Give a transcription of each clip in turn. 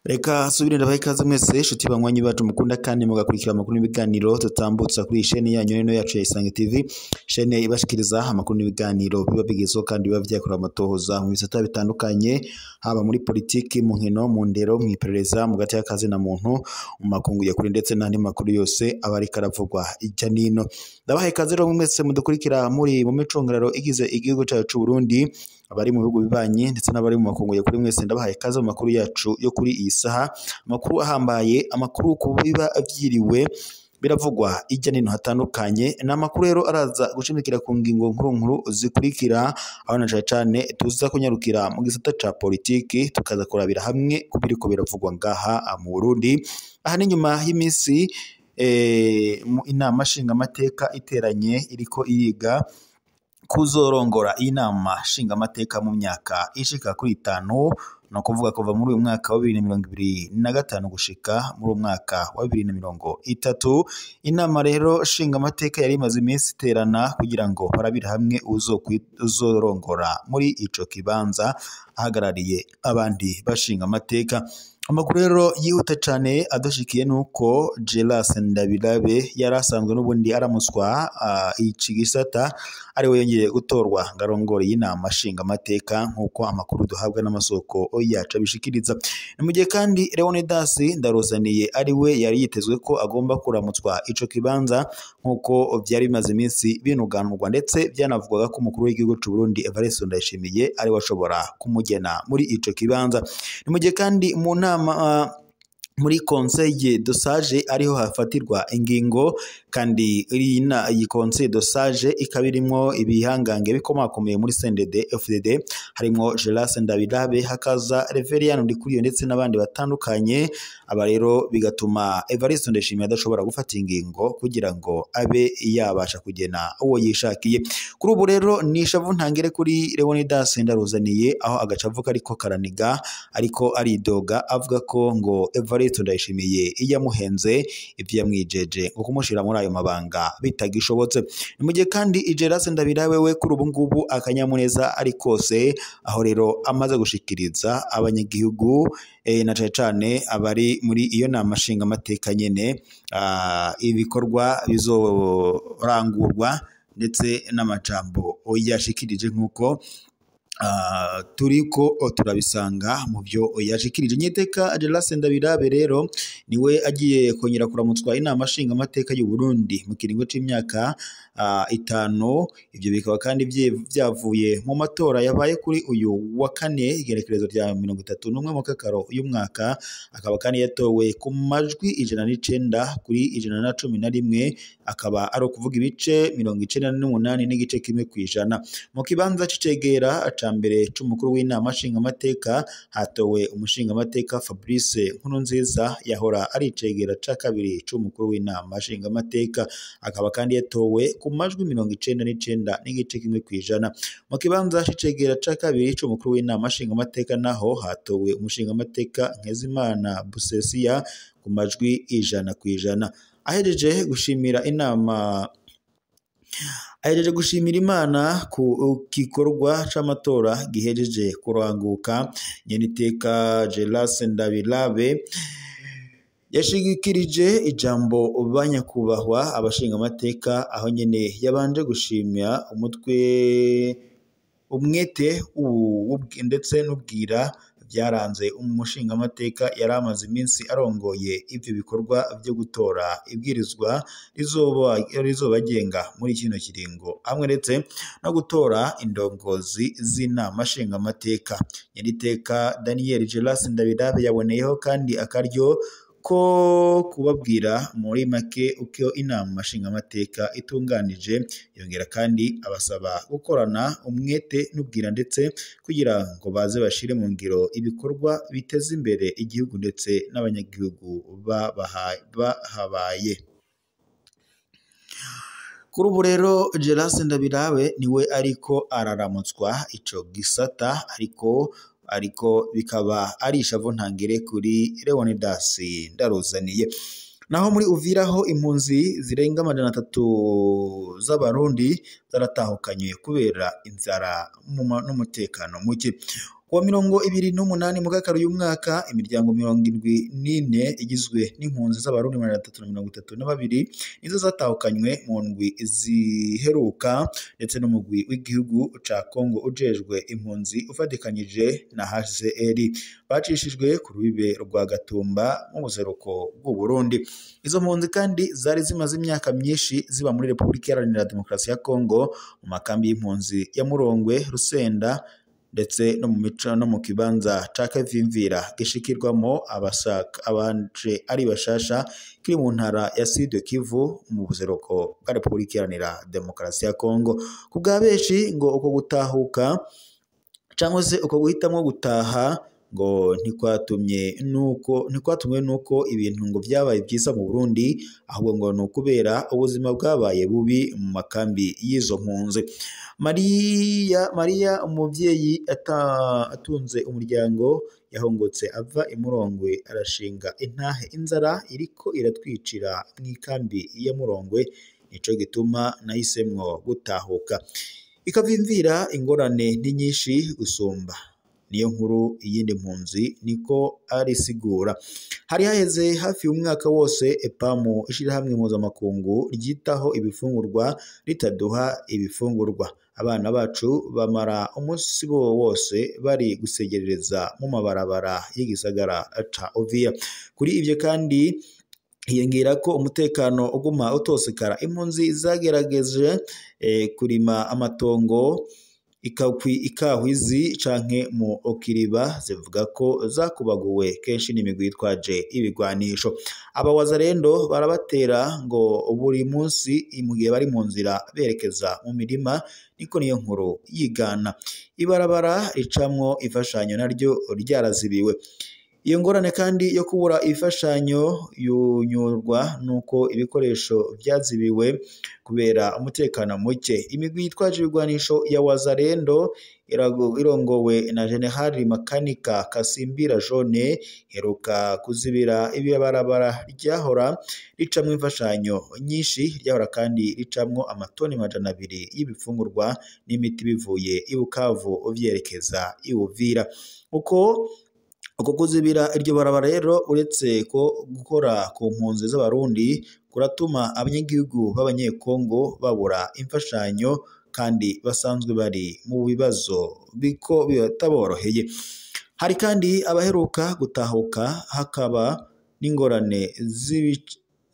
Reka subire ndabaye ikaze mwese shuti banywanyi bacu mukunda kandi mugakurikira amakuru n'ibiganiro tutambutsa kuri chaîne yanyu nino yacu ya Isange TV, chaîne ibashikiriza amakuru n'ibiganiro biba bigizo kandi biba vyakora amatohoza mu bisata bitandukanye, haba muri politiki, mu nkino, mu ndero, mu iperereza, mu gati y'akazi na muntu, mu makungu ya kuri ndetse n'andi makuru yose abari karavugwa ijya nino. Ndabaye ikaze rero mwese mudukurikira muri mu micungararo igize igihugu cyacu c'u Burundi, abari mu bihugu bibanye ndetse n'abari mu makungu ya kuri mwese ndabahaye ikaze mu makuru yacu yo kuri iyi saha, amakuru ahambaye, amakuru ku biba vyiriwe biravugwa ijya nino hatandukanye. N'amakuru rero araza gushimikira ku ngingo nkuru zikurikira, aho na cane tuza kunyarukira mu gisata ca politiki, tukaza kurabira hamwe kubiriko biravugwa ngaha mu Burundi. Aha ni nyuma y'imisi inama nshingamateka iteranye iriko iriga kuzorongora inama nshingamateka mu myaka ishika kuri 5, no kuvuga kuva muri uyu mwaka wa 2025 gushika muri umwaka wa 2030. Inama rero nshingamateka yari imaze iminsi iterana kugira ngo barabire hamwe uzorongora muri ico kibanza ahagarariye abandi bashinga amateka. Amakuru rero yihuta cane adashikiye nuko Geras Ndabirabe yarasanzwe n'ubundi aramuswa iki gisata ari we yongeye gutorwa ngarongore y'inama nshinga amateka nkuko amakuru duhabwa n'amasoko yacu abishikiriza. Ni mu gihe kandi Leonidas Ndaruzaniye ari we yari yitezwe ko agomba kuramutswa ico kibanza nkuko vyari bimaze iminsi binuganurwa, ndetse byanavugwaga ko umukuru w'igihugu c'u Burundi Evariste Ndayishimiye ari washobora kumugena muri ico kibanza. Ni mu gihe kandi mu muri conseil de sage ariho hafatirwa ingingo, kandi iyi conseil de sage ikabirimwo ibihangange bikomakomeye muri CNDD FDD, harimo Geras Ndabirabe, hakaza Reverien Ndikuriyo ndetse n'abandi batandukanye. Aba rero bigatuma Evariste Ndayishimiye adashobora gufata ingingo kugira ngo abe yabasha kugena uwo yishakiye. Kuri ubu rero nishavu ntangere kuri Leonidas Ndaruzaniye, aho agacavuka ariko karaniga ariko aridoga avuga ko ngo Evariste Ndayishimiye iyamuhenze ivyo yamwijeje ngo kumushira muri ayo mabanga bitagishobotse. Ni mu gihe kandi Geras Ndabirabe we kuri ubu ngubu akanyamuneza ari kose, aho rero amaze gushikiriza abanyagihugu na cane abari muri iyo nama nshinga amateka nyene ibikorwa bizorangurwa ndetse n'amajambo yashikirije nkuko turiko turabisanga mu byo yashikirije. Nyiteka Geras Ndabirabe rero niwe agiye kongera kuramutswa inama nshinga amateka y'u Burundi mu kiringo c'imyaka 5. Ivyo bikaba kandi vyavuye mu matora yabaye kuri uyu wa kane igerekerezo rya 31 mu kakaro uyu mwaka, akaba kandi yatowe ku majwi 109 kuri 111, akaba ari ukuvuga ibice 98 n'igice kimwe kwijana. Mu kibanza c'icegera mbere c'umukuru w'inama nshinga amateka hatowe umushinga amateka Fabrice Nkurunziza, yahora ari icegera ca kabiri c'umukuru w'inama nshinga amateka, akaba kandi yatowe ku majwi 99 n'igice kimwe kwijana. Mu kibanza c'icegera ca kabiri c'umukuru w'inama nshinga amateka naho hatowe umushinga amateka Nkezimana Busesia ku majwi 100%. Ahejeje gushimira Imana ku gikorwa c'amatora gihejeje kuranguka, nyeniteka Geras Ndabirabe yashigikirije ijambo banyakubahwa abashinga amateka, aho nyene yabanje gushimira umwete ndetse n'ubwira byaranze umushinga amateka yari amaze iminsi arongoye ivyo bikorwa byo gutora ibwirizwa rizobagenga muri kino kiringo, hamwe ndetse no gutora indongozi z'inama nshinga amateka. Nyeniteka Daniel Geras Ndabirabe yaboneyeho kandi akaryo ko kubabwira muri make uko inama nshinga amateka itunganije, yongera kandi abasaba gukorana umwete n'ubwira ndetse kugira ngo baze bashire mu ngiro ibikorwa biteza imbere igihugu ndetse n'abanyagihugu bahabaye. Kuri ubu rero Geras Ndabirabe niwe ariko araramutswa ico gisata, ariko bikaba ari ishavu ntangere kuri Leonidas Ndaruzaniye. Naho muri Uvira ho impunzi zirenga 300 z'abarundi zaratahukanye kubera inzara n'umutekano muke. Kuwa 28 mu Kakaro uyu mwaka imiryango 74 igizwe n'impunzi z'abarundi 332 nizo zatahukanywe mu ndwi ziheruka, ndetse n'umugwi w'igihugu ca Kongo ujejwe impunzi ufatikanyije na HCR bacishijwe ku rubibe rwa Gatumba mu buseruko bw'u Burundi. Izo mpunzi kandi zari zimaze imyaka myinshi ziba muri Repubulika Iharanira Demokarasi ya Kongo mu makambi y'impunzi ya Murongwe, Rusenda ndetse no mu mico no mu kibanza ca Kavimvira gishikirwamo abanje ari bashasha kiri mu ntara ya Sud Kivu mu buseruko bwa Repubulika Iharanira Demokarasi ya Kongo. Ku bwa benshi ngo uko gutahuka cyangwa se uko guhitamwo gutaha ngo ntikwatumwe nuko ibintu ngo byabaye byiza mu Burundi, ahubwo ngo ni ukubera ubuzima bwabaye bubi mu makambi y'izo mpunzi. Maria umuvyeyi atunze umuryango yahongotse ava imurongwe arashinga intahe inzara iriko iratwicira mw'ikambi ya Murongwe, nico gituma nahisemwo gutahuka. Ikavimvira ingorane ni nyinshi gusumba, niyo nkuru iyindi mpunzi niko arisigura. Hari haheze hafi umwaka wose EPAMU ishirahamwe mpuzamakungu ryitaho ibifungurwa ritaduha ibifungurwa. Abana bacu bamara umunsi wose bari gusegerereza mu mabarabara y'igisagara ca Uvira. Kuri ivyo kandi hiyongera ko umutekano uguma utosekara. Impunzi zagerageje kurima amatongo ikahwizi canke mu okiriba zivuga ko zakubaguwe kenshi n'imigwi yitwaje ibigwanisho. Abawazarendo barabatera ngo buri munsi mu gihe bari mu nzira berekeza mu mirima, niko niyo nkuru yigana. Ibarabara ricamwo imfashanyo naryo ryarazibiwe. Iyo ngorane kandi yo kubura ifashanyo yunyurwa nuko ibikoresho byazibiwe kubera umutekano muke. Imigwi yitwaje ibigwanisho ya Wazarendo irongowe na General Makanika Kasimbira Jone heruka kuzibira ibibarabara ryahora ricamwo imfashanyo nyinshi, ryahora kandi ricamwo amatoni 200 y'ibifungurwa n'imiti bivuye i Bukavu vyerekeza i Uvira. Uko kuzibira iryo barabara rero uretse ko gukora ku mpunzi z'abarundi kuratuma abanyagihugu b'abanyekongo babura imfashanyo kandi basanzwe bari mu bibazo biko bitaboroheye. Hari kandi abaheruka gutahuka hakaba n'ingorane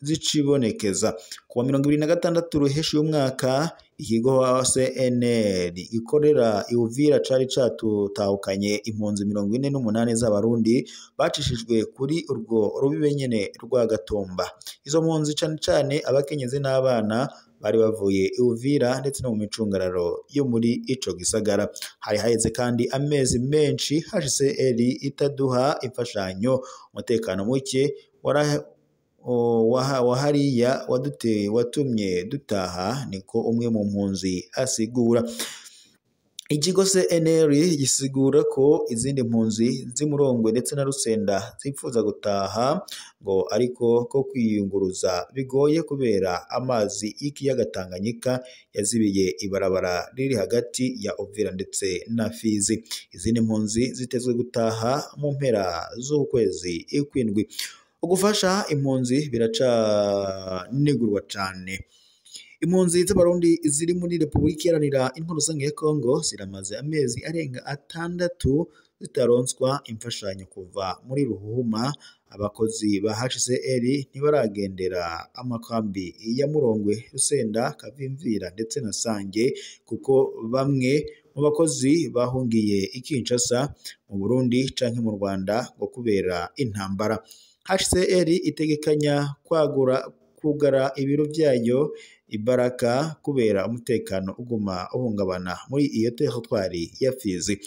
zicibonekeza. Kuwa 26 ruheshi y'umwaka ikigo CNL gikorera i Uvira cari catutahukanye impunzi 48 z'abarundi bacishijwe kuri urwo rubibe nyene rwa Gatumba. Izo mpunzi cane cane abakenyezi n'abana bari bavuye i Uvira ndetse no mu micungararo yo muri ico gisagara. Hari haheze kandi amezi menshi HCR itaduha imfashanyo. Umutekano muke wahariya watumye dutaha, niko umwe mu mpunzi asigura. Ikigo CNL gisigura ko izindi mpunzi z'Imurongwe ndetse na Rusenda zipfuza gutaha ngo ariko ko kwiyunguruza bigoye kubera amazi y'ikiyaga Tanganyika yazibiye ibarabara riri hagati ya Uvira ndetse na Fizi. Izindi mpunzi zitezwe gutaha mu mpera z'ukwezi kw'indwi. Ugufasha impunzi biracanegurwa cane. Impunzi z'abarundi ziri muri Repubulika Iharanira Intwaro ya Kongo ziramaze amezi arenga 6 zitaronswa imfashanyo kuva muri Ruhuma. Abakozi ba HCR ntibaragendera amakambi ya Murongwe, Rusenda, Kavimvira ndetse na Sange kuko bamwe mu bakozi bahungiye i Kinshasa mu Burundi canke mu Rwanda ngo kubera intambara. HCR itegekanya kugara ibiro byayo Ibaraka kubera umutekano uguma uhungabana muri iyo teritwari ya Fizi.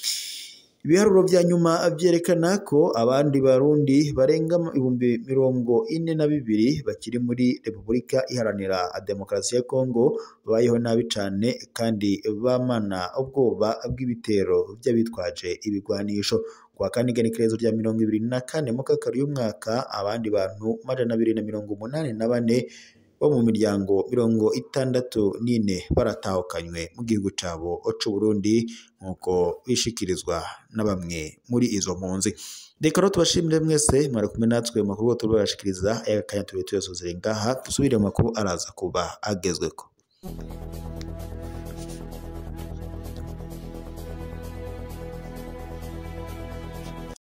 Ibiharuro bya nyuma byerekana ko abandi barundi barenga 42,000 bakiri muri Repubulika Iharanira Demokarasi ya Kongo babayeho nabi cane kandi bamana ubwoba bw'ibitero by'abitwaje ibigwanisho. kwa kane igenekerezo rya 24 mu kakaro y'umwaka abandi bantu 284 bo mu miryango 64 baratahukanywe mu gihugu cabo c'u Burundi nkuko bishikirizwa na bamwe muri izo mpunzi. Reka rero tubashimire mwese mwari kumwe natwe mu makuru turabashikiriza aya kanya tuyasozera ngaha dusubire mu makuru araza kuba agezweko.